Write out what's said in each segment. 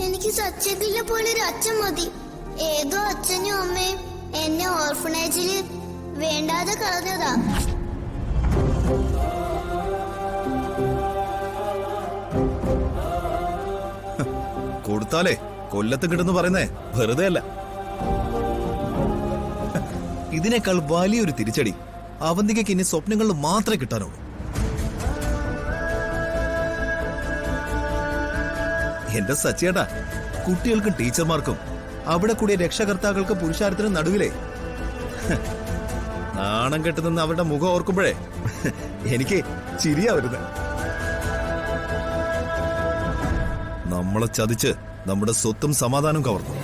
എനിക്ക് സത്യത്തിലെ പോലെ ഒരു അച്ഛൻ മതി. ഏതോ അച്ഛനും അമ്മയും എന്നെ ഓർഫനേജില് വേണ്ടാതെ കളഞ്ഞതാ. കൊടുത്താലേ കൊല്ലത്ത് കിട്ടുന്നു പറയുന്നേ വെറുതെ അല്ല. ഇതിനേക്കാൾ വലിയൊരു തിരിച്ചടി അവന്തികയ്ക്ക് ഇനി സ്വപ്നങ്ങളിൽ മാത്രമേ കിട്ടാനുള്ളൂ. എന്റെ സച്ചേട്ടാ, കുട്ടികൾക്കും ടീച്ചർമാർക്കും അവിടെ കൂടിയ രക്ഷകർത്താക്കൾക്ക് പുരുഷാരത്തിനും നടുവിലേ നാണം കെട്ടു നിന്ന് അവരുടെ മുഖം ഓർക്കുമ്പോഴേ എനിക്ക് ചിരിയാ വരുന്നത്. നമ്മളെ ചതിച്ച് നമ്മുടെ സ്വത്തും സമാധാനവും കവർന്നു.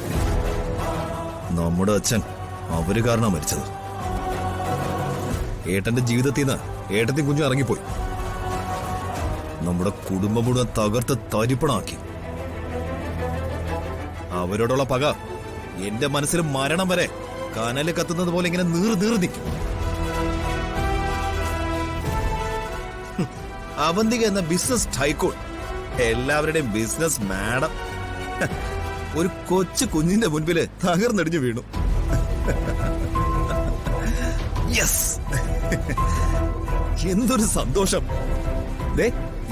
നമ്മുടെ അച്ഛൻ അവര് കാരണം മരിച്ചത്. ഏട്ടന്റെ ജീവിതത്തിൽ നിന്ന് ഏട്ടത്തി കുഞ്ഞു ഇറങ്ങിപ്പോയി. നമ്മുടെ കുടുംബം മുഴുവൻ തകർത്ത് തരിപ്പണാക്കി. അവരോടുള്ള പക എന്റെ മനസ്സിൽ മരണം വരെ കനല് കത്തുന്നത് പോലെ ഇങ്ങനെ നീറി നിൽക്കും. അവന്തിക എന്ന ബിസിനസ് ടൈക്കൂൺ, എല്ലാവരുടെയും ബിസിനസ് മാഡം, ഒരു കൊച്ചു കുഞ്ഞിന്റെ മുൻപില് തകർന്നടിഞ്ഞു വീണു. യെസ്, എന്തൊരു സന്തോഷം!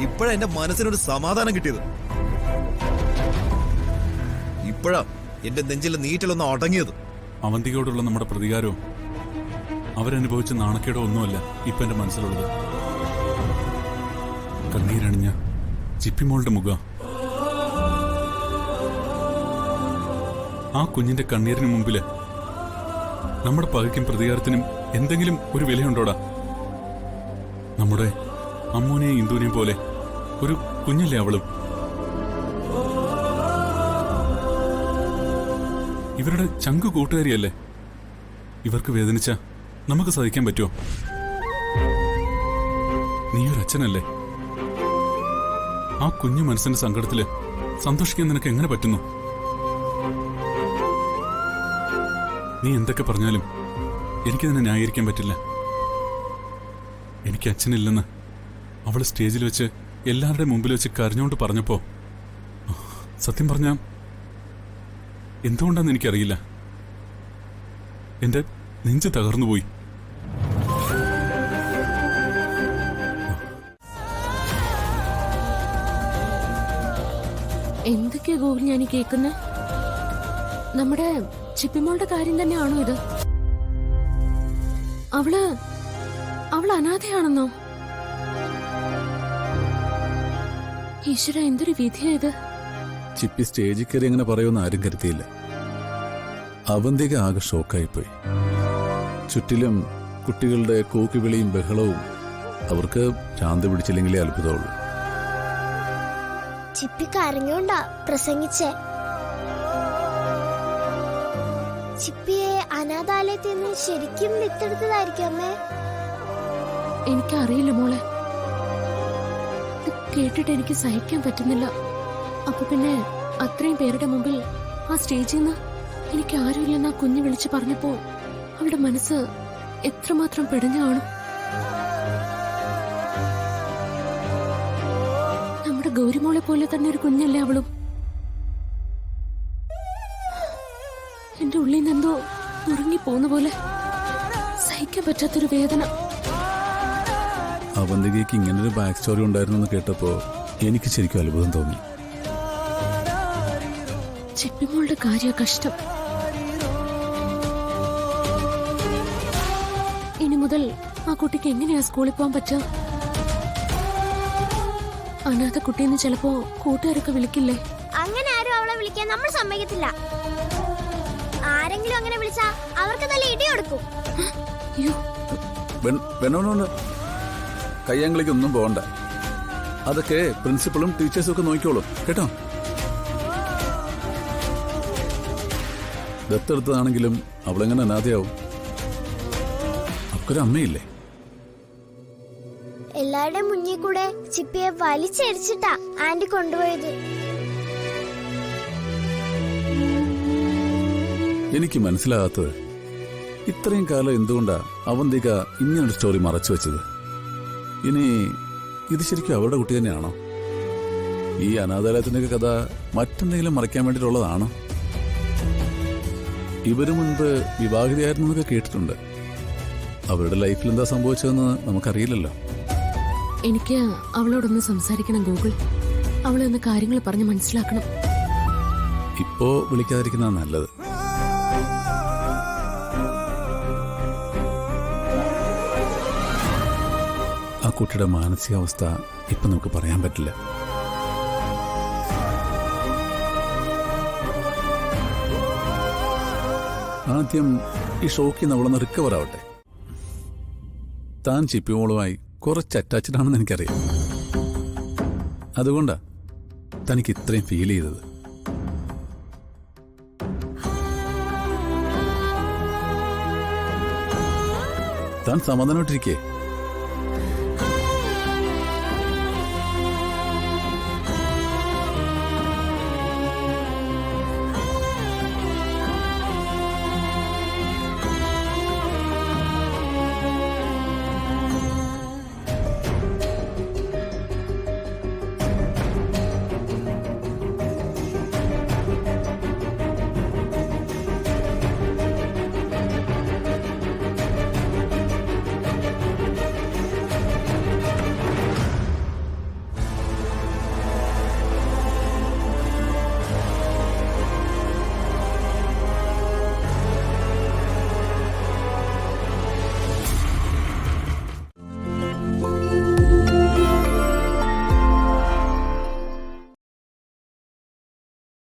ഇപ്പോഴാ എന്റെ മനസ്സിനൊരു സമാധാനം കിട്ടിയത്. ഇപ്പോഴാ എന്റെ നെഞ്ചിലെ നീറ്റിലൊന്ന് അടങ്ങിയത്. അവന്തികയോടുള്ള നമ്മുടെ പ്രതികാരവും അവരനുഭവിച്ച നാണക്കേടോ ഒന്നുമല്ല ഇപ്പൊ എന്റെ മനസ്സിലുള്ളത്. കണ്ണീരണിഞ്ഞ ചിപ്പിമോളുടെ മുഖം, ആ കുഞ്ഞിന്റെ കണ്ണീരിന് മുമ്പില് നമ്മുടെ പകയ്ക്കും പ്രതികാരത്തിനും എന്തെങ്കിലും ഒരു വിലയുണ്ടോടാ? നമ്മുടെ അമ്മൂനെയും ഇന്ദുവിനെയും പോലെ ഒരു കുഞ്ഞല്ലേ അവളും. ഇവരുടെ ചങ്കു കൂട്ടുകാരിയല്ലേ. ഇവർക്ക് വേദനിച്ച നമുക്ക് സഹിക്കാൻ പറ്റുമോ? നീയൊരച്ഛനല്ലേ. ആ കുഞ്ഞു മനസ്സിന്റെ സങ്കടത്തില് സന്തോഷിക്കാൻ നിനക്ക് എങ്ങനെ പറ്റുന്നു? നീ എന്തൊക്കെ പറഞ്ഞാലും എനിക്കതിനെ ന്യായീകരിക്കാൻ പറ്റില്ല. എനിക്ക് അച്ഛനില്ലെന്ന് അവള് സ്റ്റേജിൽ വെച്ച് എല്ലാവരുടെയും മുമ്പിൽ വെച്ച് കരഞ്ഞുകൊണ്ട് പറഞ്ഞപ്പോ സത്യം പറഞ്ഞ എന്തുകൊണ്ടാന്ന് എനിക്കറിയില്ല, എന്റെ നെഞ്ച് തകർന്നുപോയി. എന്തൊക്കെയാ ഗോകുൽ ഞാൻ കേൾക്കുന്നത്? നമ്മുടെ ചിപ്പിമോളുടെ കാര്യം തന്നെയാണോ ഇത്? അവള് അനാഥയാണെന്നോ? ഈശ്വര, എന്തൊരു വിധിയാ ഇത്. ചിപ്പി സ്റ്റേജിൽ കയറി അങ്ങനെ പറയുമെന്ന് ആരും കരുതിയില്ല. അവന്തിക ആകെ ഷോക്കായിപ്പോയി. ചുറ്റിലും കുട്ടികളുടെ കൂക്കുവിളിയും ബഹളവും. അവർക്ക് ശാന്തി പിടിച്ചില്ലെങ്കിലേ അത്ഭുതമുള്ളൂ. ചിപ്പി കരഞ്ഞോണ്ടാ പ്രസംഗിച്ചേ. ചിപ്പിയെ അനാഥാലയത്തിൽ നിന്ന് ശരിക്കും വിത്തെടുത്തതായിരിക്കും അമ്മേ. എനിക്കറിയില്ല മോളെ, കേട്ടിട്ട് എനിക്ക് സഹിക്കാൻ പറ്റുന്നില്ല. അപ്പൊ പിന്നെ അത്രയും പേരുടെ മുമ്പിൽ ആ സ്റ്റേജിൽ നിന്ന് എനിക്ക് ആരുമില്ലെന്ന് ആ കുഞ്ഞ് വിളിച്ചു പറഞ്ഞപ്പോ അവളുടെ മനസ്സ് എത്രമാത്രം പിടഞ്ഞു കാണും. നമ്മുടെ ഗൗരിമോളെ പോലെ തന്നെ ഒരു കുഞ്ഞല്ലേ അവളും. എന്റെ ഉള്ളിൽ നിന്നെന്തോ ഉറങ്ങിപ്പോന്ന പോലെ സഹിക്കാൻ പറ്റാത്തൊരു വേദന. അവന്തികയ്ക്ക് ഇങ്ങനൊരു ബാക്ക് സ്റ്റോറി ഉണ്ടായിരുന്നു കേട്ടപ്പോ എനിക്ക് ശരിക്കും അത്ഭുതം തോന്നി. ചിപ്പിമോളുടെ കാര്യ കഷ്ടം. ഇനി മുതൽ ആ കുട്ടിക്ക് എങ്ങനെയാ സ്കൂളിൽ പോകാൻ പറ്റുക? അനാഥ കുട്ടിയെന്ന് ചിലപ്പോ കൂട്ടുകാരൊക്കെ വിളിക്കില്ലേ? അങ്ങനെ ആരും അവളെ വിളിക്കാൻ നമ്മൾ സമ്മതിക്കത്തില്ല. ആരെങ്കിലും അങ്ങനെ വിളിച്ചാ അവർക്ക് നല്ല ഇടി കൊടുക്കും. കയ്യാങ്കളിക്കൊന്നും പോകണ്ട. അതൊക്കെ പ്രിൻസിപ്പളും ടീച്ചേഴ്സും ഒക്കെ നോക്കിക്കോളും കേട്ടോ. ദത്തെടുത്തതാണെങ്കിലും അവളെങ്ങനെ അനാഥയാവും? അവക്കൊരു അമ്മയില്ലേ? എല്ലാവരുടെയും മുന്നിൽ കൂടെ ചിപ്പിയെ വലിച്ചടിച്ചിട്ടാ ആന്റി കൊണ്ടുപോയത്. എനിക്ക് മനസ്സിലാകാത്തത് ഇത്രയും കാലം എന്തുകൊണ്ടാ അവന്തിക ഇങ്ങനൊരു സ്റ്റോറി മറച്ചു വെച്ചത്? ഇനി ഇത് ശരിക്കും അവളുടെ കുട്ടി തന്നെയാണോ? ഈ അനാഥാലയത്തിന്റെയൊക്കെ കഥ മറ്റെന്തെങ്കിലും മറയ്ക്കാൻ വേണ്ടിയിട്ടുള്ളതാണോ? ഇവര് മുൻപ് വിവാഹിതയായിരുന്നു എന്നൊക്കെ കേട്ടിട്ടുണ്ട്. അവരുടെ ലൈഫിൽ എന്താ സംഭവിച്ചതെന്ന് നമുക്കറിയില്ലല്ലോ. എനിക്ക് അവളോടൊന്ന് സംസാരിക്കണം ഗൂഗിൾ. അവളെ ഒന്ന് കാര്യങ്ങൾ പറഞ്ഞ് മനസ്സിലാക്കണം. ഇപ്പോ വിളിക്കാതിരിക്കുന്നതാണ് നല്ലത്. ആ കുട്ടിയുടെ മാനസികാവസ്ഥ ഇപ്പൊ നമുക്ക് പറയാൻ പറ്റില്ല. ആദ്യം ഈ ഷോക്കിൽ നിന്ന് അവളൊന്ന് റിക്കവർ ആവട്ടെ. താൻ ചിപ്പിമോളുമായി കുറച്ച് അറ്റാച്ച്ഡ് ആണെന്ന് എനിക്കറിയാം. അതുകൊണ്ടാ തനിക്ക് ഇത്രയും ഫീൽ ചെയ്തത്. താൻ സമാധാനമായിട്ടിരിക്കേ.